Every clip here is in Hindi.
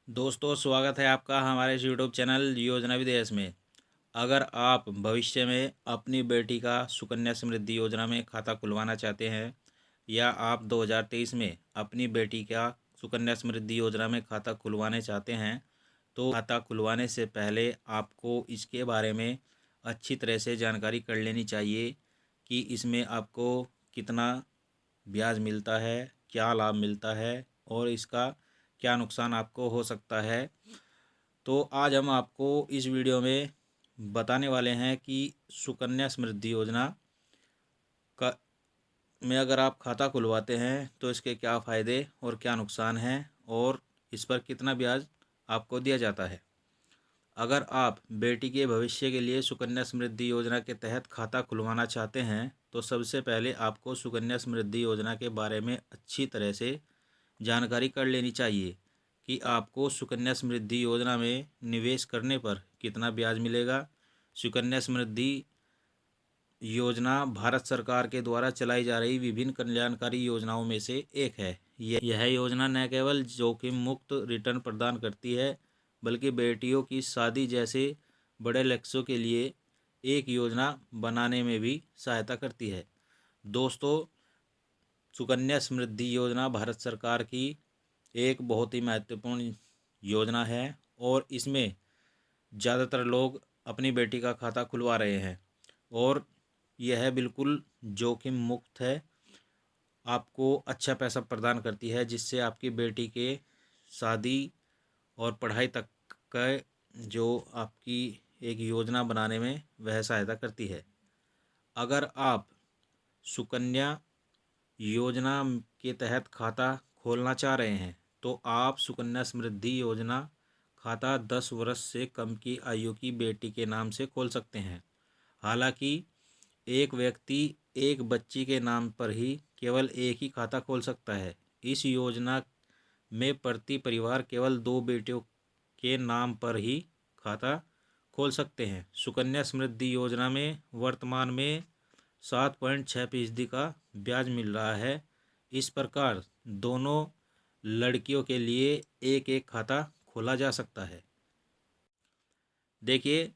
दोस्तों, स्वागत है आपका हमारे इस यूट्यूब चैनल योजना विदेश में। अगर आप भविष्य में अपनी बेटी का सुकन्या समृद्धि योजना में खाता खुलवाना चाहते हैं या आप 2023 में अपनी बेटी का सुकन्या समृद्धि योजना में खाता खुलवाने चाहते हैं, तो खाता खुलवाने से पहले आपको इसके बारे में अच्छी तरह से जानकारी कर लेनी चाहिए कि इसमें आपको कितना ब्याज मिलता है, क्या लाभ मिलता है और इसका क्या नुकसान आपको हो सकता है। तो आज हम आपको इस वीडियो में बताने वाले हैं कि सुकन्या समृद्धि योजना का में अगर आप खाता खुलवाते हैं तो इसके क्या फ़ायदे और क्या नुकसान हैं और इस पर कितना ब्याज आपको दिया जाता है। अगर आप बेटी के भविष्य के लिए सुकन्या समृद्धि योजना के तहत खाता खुलवाना चाहते हैं तो सबसे पहले आपको सुकन्या समृद्धि योजना के बारे में अच्छी तरह से जानकारी कर लेनी चाहिए कि आपको सुकन्या समृद्धि योजना में निवेश करने पर कितना ब्याज मिलेगा। सुकन्या समृद्धि योजना भारत सरकार के द्वारा चलाई जा रही विभिन्न कल्याणकारी योजनाओं में से एक है। यह योजना न केवल जोखिम मुक्त रिटर्न प्रदान करती है बल्कि बेटियों की शादी जैसे बड़े लक्ष्यों के लिए एक योजना बनाने में भी सहायता करती है। दोस्तों, सुकन्या समृद्धि योजना भारत सरकार की एक बहुत ही महत्वपूर्ण योजना है और इसमें ज़्यादातर लोग अपनी बेटी का खाता खुलवा रहे हैं और यह बिल्कुल जोखिम मुक्त है। आपको अच्छा पैसा प्रदान करती है जिससे आपकी बेटी के शादी और पढ़ाई तक का जो आपकी एक योजना बनाने में वह सहायता करती है। अगर आप सुकन्या योजना के तहत खाता खोलना चाह रहे हैं तो आप सुकन्या समृद्धि योजना खाता 10 वर्ष से कम की आयु की बेटी के नाम से खोल सकते हैं। हालांकि एक व्यक्ति एक बच्ची के नाम पर ही केवल एक ही खाता खोल सकता है। इस योजना में प्रति परिवार केवल 2 बेटियों के नाम पर ही खाता खोल सकते हैं। सुकन्या समृद्धि योजना में वर्तमान में 7.6% का ब्याज मिल रहा है। इस प्रकार दोनों लड़कियों के लिए एक एक खाता खोला जा सकता है। देखिए,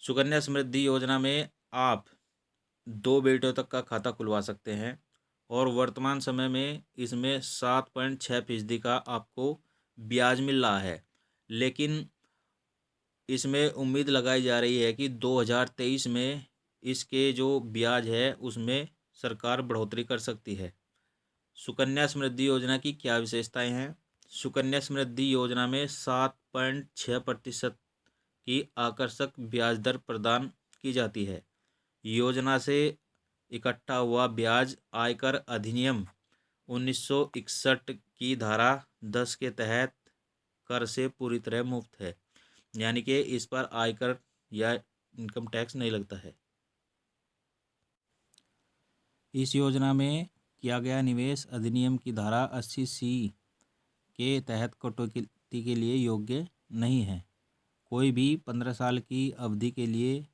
सुकन्या समृद्धि योजना में आप 2 बेटियों तक का खाता खुलवा सकते हैं और वर्तमान समय में इसमें 7.6% का आपको ब्याज मिल रहा है। लेकिन इसमें उम्मीद लगाई जा रही है कि 2023 में इसके जो ब्याज है उसमें सरकार बढ़ोतरी कर सकती है। सुकन्या समृद्धि योजना की क्या विशेषताएं हैं? सुकन्या समृद्धि योजना में 7.6% की आकर्षक ब्याज दर प्रदान की जाती है। योजना से इकट्ठा हुआ ब्याज आयकर अधिनियम 1961 की धारा 10 के तहत कर से पूरी तरह मुक्त है, यानी कि इस पर आयकर या इनकम टैक्स नहीं लगता है। इस योजना में किया गया निवेश अधिनियम की धारा 80C के तहत कटौती के लिए योग्य नहीं है। कोई भी 15 साल की अवधि के लिए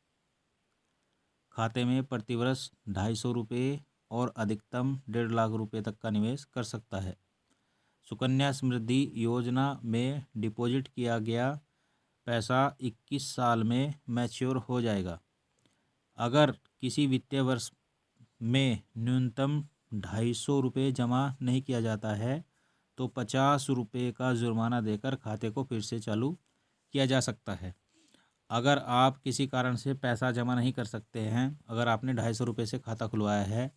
खाते में प्रतिवर्ष 250 रुपये और अधिकतम 1.5 लाख रुपये तक का निवेश कर सकता है। सुकन्या समृद्धि योजना में डिपॉजिट किया गया पैसा 21 साल में मैच्योर हो जाएगा। अगर किसी वित्तीय वर्ष में न्यूनतम 250 रुपये जमा नहीं किया जाता है तो 50 रुपये का जुर्माना देकर खाते को फिर से चालू किया जा सकता है। अगर आप किसी कारण से पैसा जमा नहीं कर सकते हैं, अगर आपने 250 रुपये से खाता खुलवाया है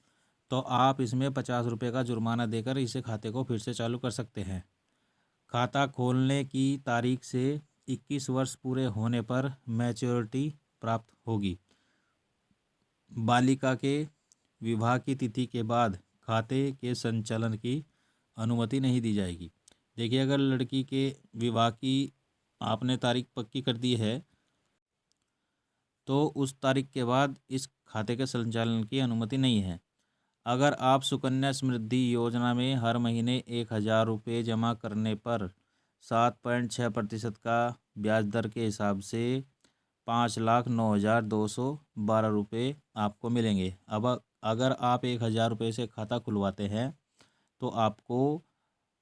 तो आप इसमें 50 रुपये का जुर्माना देकर इसे खाते को फिर से चालू कर सकते हैं। खाता खोलने की तारीख से 21 वर्ष पूरे होने पर मैच्योरिटी प्राप्त होगी। बालिका के विवाह की तिथि के बाद खाते के संचालन की अनुमति नहीं दी जाएगी। देखिए, अगर लड़की के विवाह की आपने तारीख पक्की कर दी है तो उस तारीख के बाद इस खाते के संचालन की अनुमति नहीं है। अगर आप सुकन्या समृद्धि योजना में हर महीने 1000 रुपये जमा करने पर 7.6% का ब्याज दर के हिसाब से 5,09,212 रुपये आपको मिलेंगे। अब अगर आप 1000 रुपये से खाता खुलवाते हैं तो आपको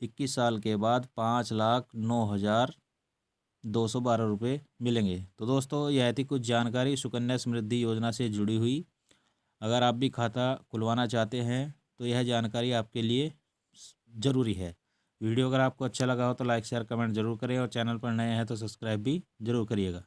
21 साल के बाद 5,09,212 रुपये मिलेंगे। तो दोस्तों यह थी कुछ जानकारी सुकन्या समृद्धि योजना से जुड़ी हुई। अगर आप भी खाता खुलवाना चाहते हैं तो यह जानकारी आपके लिए ज़रूरी है। वीडियो अगर आपको अच्छा लगा हो तो लाइक शेयर कमेंट जरूर करें और चैनल पर नए हैं तो सब्सक्राइब भी जरूर करिएगा।